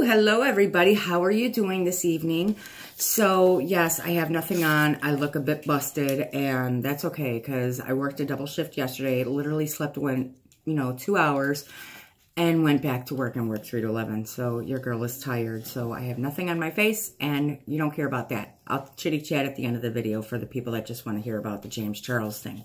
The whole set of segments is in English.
Hello everybody. How are you doing this evening? So yes, I have nothing on. I look a bit busted and that's okay because I worked a double shift yesterday. Literally slept 2 hours and went back to work and worked 3 to 11. So your girl is tired. So I have nothing on my face and you don't care about that. I'll chitty chat at the end of the video for the people that just want to hear about the James Charles thing.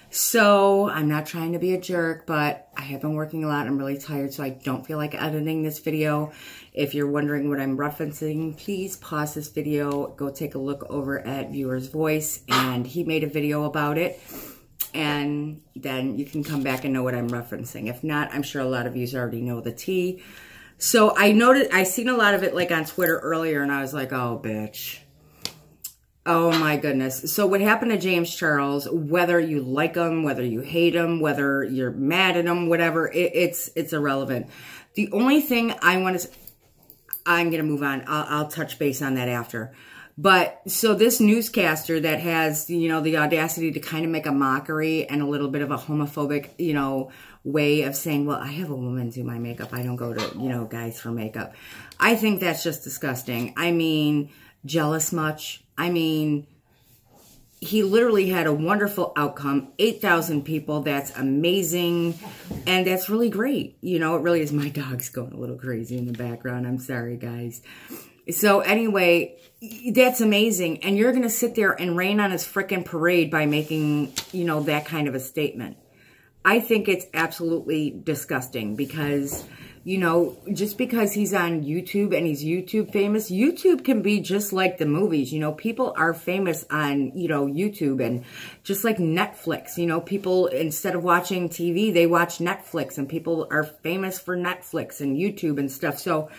So I'm not trying to be a jerk, but I have been working a lot. I'm really tired, so I don't feel like editing this video. If you're wondering what I'm referencing, please pause this video, go take a look over at Viewer's Voice, and he made a video about it, and then you can come back and know what I'm referencing. If not, I'm sure a lot of you already know the tea. So I seen a lot of it like on Twitter earlier, and I was like, oh, bitch. Oh my goodness. So what happened to James Charles, whether you like him, whether you hate him, whether you're mad at him, whatever, it's irrelevant. The only thing I want to, I'm going to move on. I'll touch base on that after. But so this newscaster that has, the audacity to kind of make a mockery and a little bit of a homophobic, way of saying, well, I have a woman do my makeup. I don't go to, guys for makeup. I think that's just disgusting. I mean, jealous much? I mean, he literally had a wonderful outcome. 8,000 people. That's amazing. And that's really great. It really is. My dog's going a little crazy in the background. I'm sorry, guys. So anyway, that's amazing. And you're going to sit there and rain on his frickin' parade by making, that kind of a statement. I think it's absolutely disgusting because, just because he's on YouTube and he's YouTube famous, YouTube can be just like the movies. People are famous on, YouTube, and just like Netflix, people, instead of watching TV, they watch Netflix, and people are famous for Netflix and YouTube and stuff. So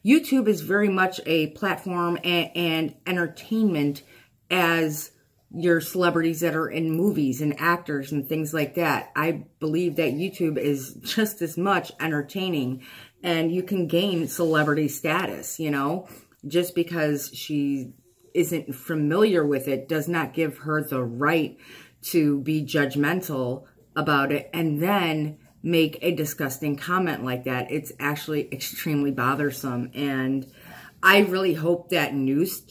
YouTube is very much a platform and entertainment as your celebrities that are in movies and actors and things like that. I believe that YouTube is just as much entertaining, and you can gain celebrity status, just because she isn't familiar with it does not give her the right to be judgmental about it and then make a disgusting comment like that. It's actually extremely bothersome, and I really hope that news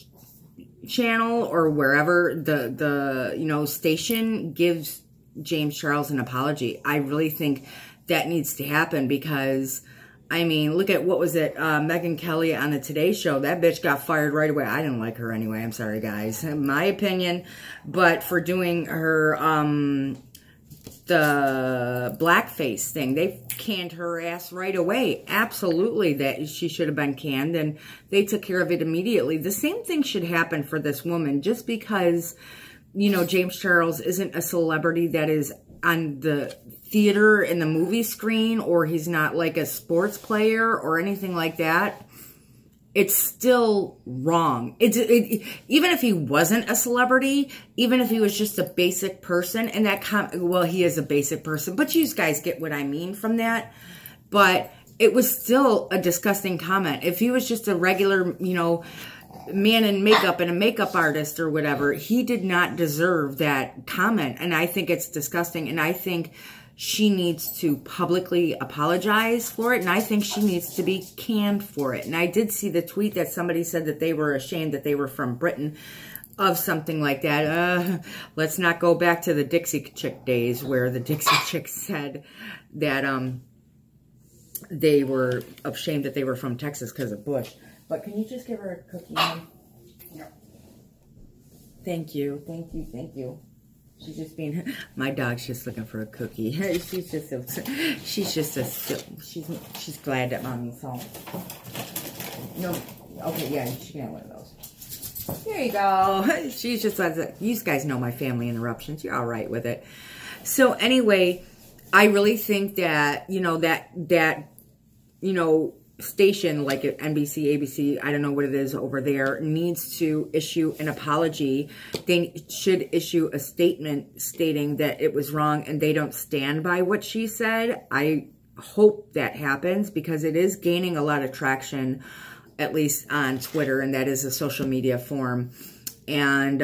channel or wherever the station gives James Charles an apology. I really think that needs to happen because, I mean, look at, what was it, Megyn Kelly on the Today Show. That bitch got fired right away. I didn't like her anyway. I'm sorry, guys. My opinion. But for doing her, the blackface thing, they canned her ass right away. Absolutely, that she should have been canned, and they took care of it immediately. The same thing should happen for this woman. Just because, James Charles isn't a celebrity that is on the theater and the movie screen, or he's not like a sports player or anything like that, it's still wrong. Even if he wasn't a celebrity, even if he was just a basic person, and well, he is a basic person, but you guys get what I mean from that. But it was still a disgusting comment. If he was just a regular, man in makeup and a makeup artist or whatever, he did not deserve that comment. And I think it's disgusting. And I think she needs to publicly apologize for it. And I think she needs to be canned for it. And I did see the tweet that somebody said that they were ashamed that they were from Britain, of something like that. Let's not go back to the Dixie Chick days where the Dixie Chicks said that they were ashamed that they were from Texas because of Bush. But can you just give her a cookie? No. Thank you. Thank you. Thank you. She's just being, my dog's just looking for a cookie. she's glad that mommy's home. No, okay, yeah, she can have one of those. There you go. She's just like, you guys know my family interruptions. You're all right with it. So anyway, I really think that, that station like NBC, ABC, I don't know what it is over there, needs to issue an apology. They should issue a statement stating that it was wrong and they don't stand by what she said. I hope that happens because it is gaining a lot of traction, at least on Twitter, and that is a social media form. And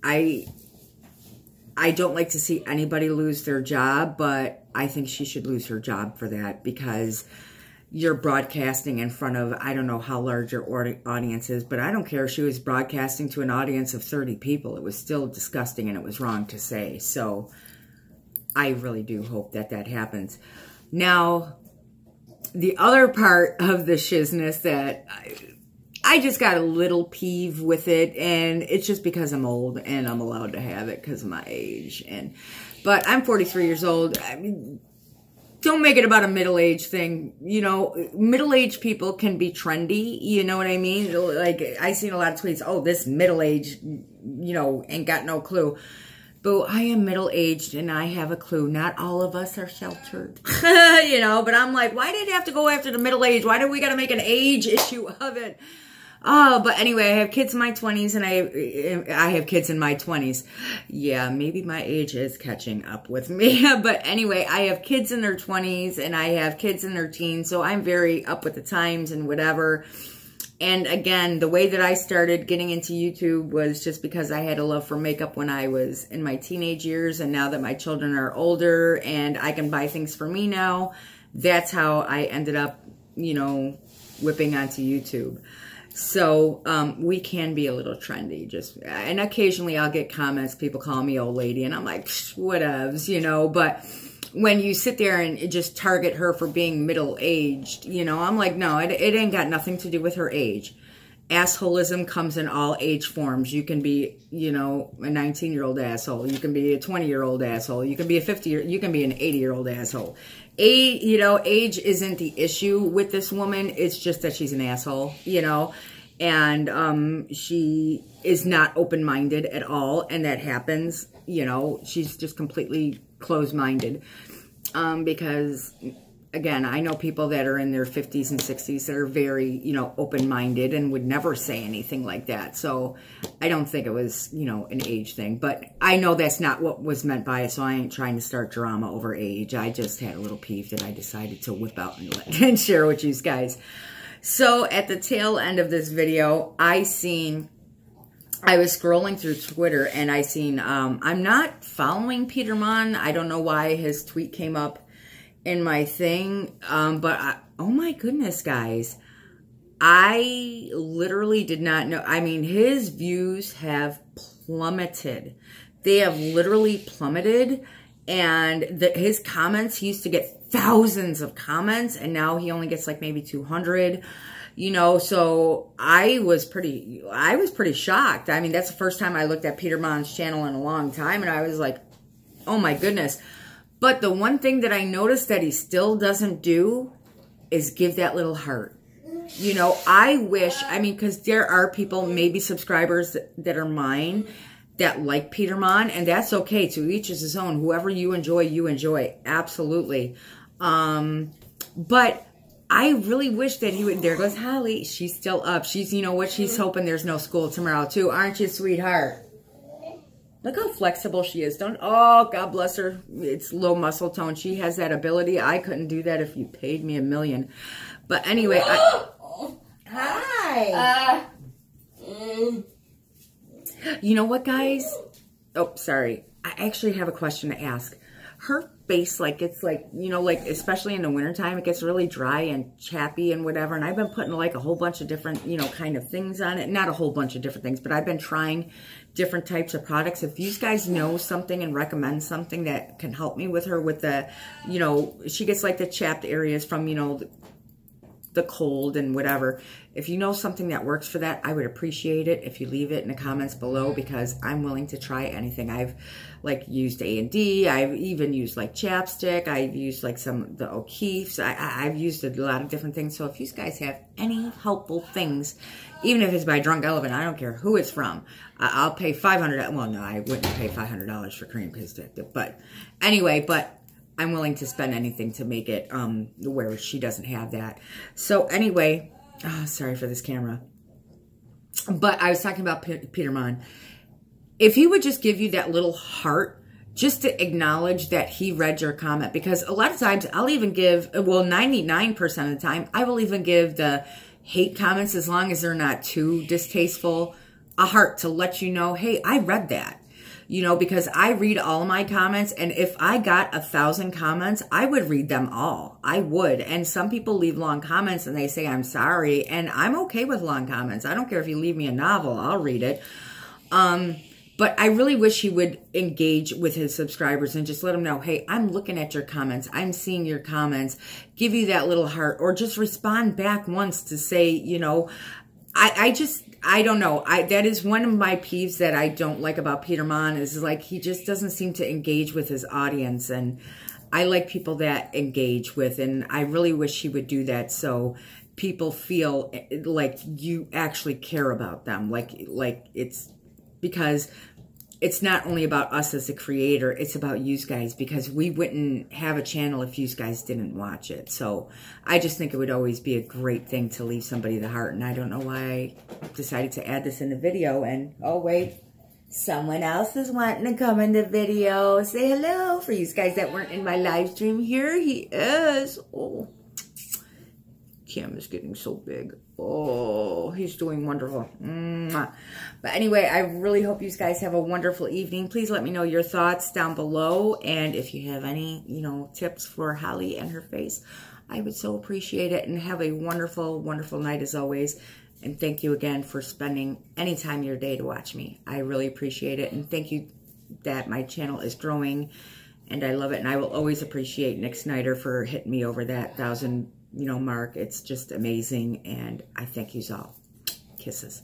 I don't like to see anybody lose their job, but I think she should lose her job for that because you're broadcasting in front of, I don't know how large your audience is, but I don't care if she was broadcasting to an audience of 30 people. It was still disgusting and it was wrong to say. So I really do hope that that happens. Now, the other part of the shizness that I just got a little peeve with it, and it's just because I'm old and I'm allowed to have it because of my age. But I'm 43 years old. I mean, don't make it about a middle-aged thing. You know, middle-aged people can be trendy. You know what I mean? Like, I seen a lot of tweets, oh, this middle-aged, you know, ain't got no clue. But I am middle-aged and I have a clue. Not all of us are sheltered, you know, but I'm like, why did it have to go after the middle-aged? Why do we got to make an age issue of it? Oh, but anyway, I have kids in my 20s and I have kids in my 20s. Yeah, maybe my age is catching up with me. But anyway, I have kids in their 20s and I have kids in their teens. So I'm very up with the times and whatever. And again, the way that I started getting into YouTube was just because I had a love for makeup when I was in my teenage years. And now that my children are older and I can buy things for me now, that's how I ended up, you know, whipping onto YouTube. So we can be a little trendy, and occasionally I'll get comments, people call me old lady, and I'm like, whatevs, you know, but when you sit there and just target her for being middle-aged, you know, I'm like, no, it ain't got nothing to do with her age. Assholism comes in all age forms. You can be, you know, a 19-year-old asshole. You can be a 20-year-old asshole. You can be you can be an 80-year-old asshole. You know, age isn't the issue with this woman. It's just that she's an asshole, you know, and she is not open-minded at all, and that happens, you know. She's just completely closed-minded because, again, I know people that are in their 50s and 60s that are very, you know, open-minded and would never say anything like that. So I don't think it was, you know, an age thing. But I know that's not what was meant by it, so I ain't trying to start drama over age. I just had a little peeve that I decided to whip out and share with you guys. So at the tail end of this video, I was scrolling through Twitter and I seen, I'm not following Peter Monn. I don't know why his tweet came up in my thing, but oh my goodness, guys, I literally did not know. I mean, his views have plummeted. They have literally plummeted, and his comments, he used to get thousands of comments, and now he only gets like maybe 200, you know. So I was pretty shocked. I mean, that's the first time I looked at Peter Monn's channel in a long time, and I was like, oh my goodness. But the one thing that I noticed that he still doesn't do is give that little heart. You know, I wish, I mean, because there are people, maybe subscribers that are mine, that like Peter Monn, and that's okay. To each is his own. Whoever you enjoy. Absolutely. But I really wish that he would, there goes Holly. She's still up. She's, you know what, she's hoping there's no school tomorrow too. Aren't you, sweetheart? Look how flexible she is. Oh, God bless her. It's low muscle tone. She has that ability. I couldn't do that if you paid me $1 million. But anyway, hi. You know what, guys? Oh, sorry. I actually have a question to ask. Her face, like, it's like, you know, like, especially in the wintertime, it gets really dry and chappy and whatever. And I've been putting like a whole bunch of different, you know, kind of things on it. Not a whole bunch of different things, but I've been trying different types of products. If you guys know something and recommend something that can help me with her with the, you know, she gets like the chapped areas from, you know, the cold and whatever. If you know something that works for that, I would appreciate it if you leave it in the comments below, because I'm willing to try anything. I've like used A&D. I've even used like chapstick. I've used like some the O'Keeffe's. I've used a lot of different things. So if you guys have any helpful things, even if it's by Drunk Elephant, I don't care who it's from, I'll pay $500. Well, no, I wouldn't pay $500 for cream, but anyway, but I'm willing to spend anything to make it where she doesn't have that. So anyway, oh, sorry for this camera. But I was talking about Peter Monn. If he would just give you that little heart, just to acknowledge that he read your comment, because a lot of times I'll even give, well, 99% of the time, I will even give the hate comments, as long as they're not too distasteful, a heart to let you know, hey, I read that. you know, because I read all my comments, and if I got 1,000 comments, I would read them all. I would. And some people leave long comments and they say, I'm sorry. And I'm okay with long comments. I don't care if you leave me a novel, I'll read it. But I really wish he would engage with his subscribers and just let them know, hey, I'm looking at your comments. I'm seeing your comments. Give you that little heart, or just respond back once to say, you know, I don't know. That is one of my peeves that I don't like about Peter Monn, is like he just doesn't seem to engage with his audience. And I like people that engage with, and I really wish he would do that so people feel like you actually care about them. Like it's, because it's not only about us as a creator, it's about you guys, because we wouldn't have a channel if you guys didn't watch it. So I just think it would always be a great thing to leave somebody the heart. And I don't know why I decided to add this in the video. And oh wait, someone else is wanting to come in the video. Say hello for you guys that weren't in my live stream. Here he is. Oh, Kim is getting so big. Oh, he's doing wonderful. But anyway, I really hope you guys have a wonderful evening. Please let me know your thoughts down below. And if you have any, you know, tips for Holly and her face, I would so appreciate it. And have a wonderful, wonderful night as always. And thank you again for spending any time of your day to watch me. I really appreciate it. And thank you that my channel is growing. And I love it. And I will always appreciate Nick Snyder for hitting me over that 1,000, you know, mark. It's just amazing. And I thank you all. Kisses.